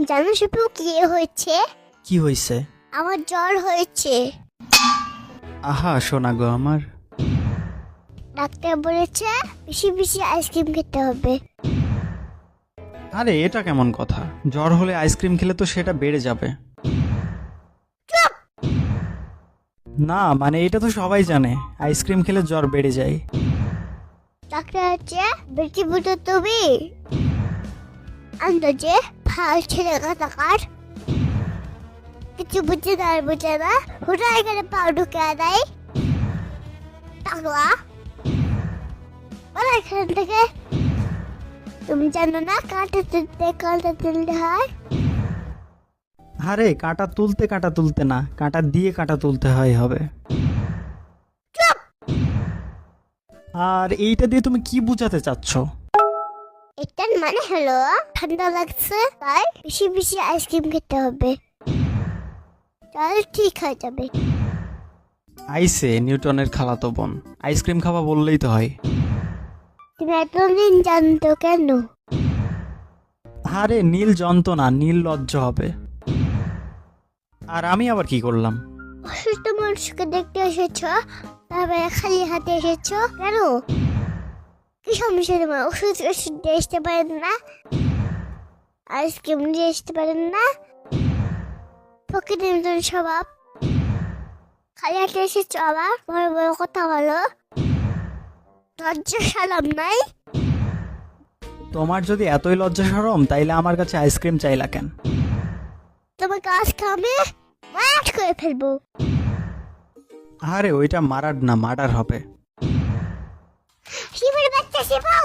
জানো শিপু কি হয়েছে? কি হয়েছে? আমার জ্বর হয়েছে। আহা শোনা গো আমার। ডাক্তার বলেছে বেশি বেশি আইসক্রিম খেতে হবে। আরে এটা কেমন কথা? জ্বর হলে আইসক্রিম খেলে তো সেটা বেড়ে যাবে। না মানে এটা তো সবাই জানে, আইসক্রিম খেলে জ্বর বেড়ে যায়। ডাক্তার হচ্ছে বেশি বুঝো তুমি আন্দাজে ফাল ছেলে কাটাকার কিছু বুঝে না আর বুঝে না ওটা এখানে পাও ঢুকে দেয় টাকলা বলো এখান থেকে। তুমি জানো না কাঁটা তুলতে হয়। আরে কাঁটা তুলতে না, কাঁটা দিয়ে কাঁটা তুলতে হয় হবে। আর এইটা দিয়ে তুমি কি বোঝাতে চাচ্ছ? এটার মানে হলো ঠান্ডা লাগছে তাই বেশি বেশি আইসক্রিম খেতে হবে, তাহলে ঠিক হয়ে যাবে। আইসে নিউটনের খালাতো বোন, আইসক্রিম খাওয়া বললেই তো হয়। তুমি এতদিন জানতো কেন? আরে নীল জন্ত না, নীল লজ্জ হবে। আর আমি আবার কি করলাম? অসুস্থ মানুষকে দেখতে এসেছো, তারপরে খালি হাতে এসেছো কেন? কি সমস্যা তোমার? ওষুধ দিয়ে আসতে পারেন না, আইসক্রিম দিয়ে আসতে পারেন না, প্রকৃতির মতন স্বভাব, খালি হাতে এসেছো আবার বড় বড় কথা বলো, লজ্জা সালাম নাই? তোমার যদি এতই লজ্জা শরম তাইলে আমার কাছে আইসক্রিম চাইলা কেন? তোমার গাছ খামে মাঠ করে ফেলবো। আরে ওইটা মারার না, মার্ডার হবে। শিবের বাচ্চা শিবু।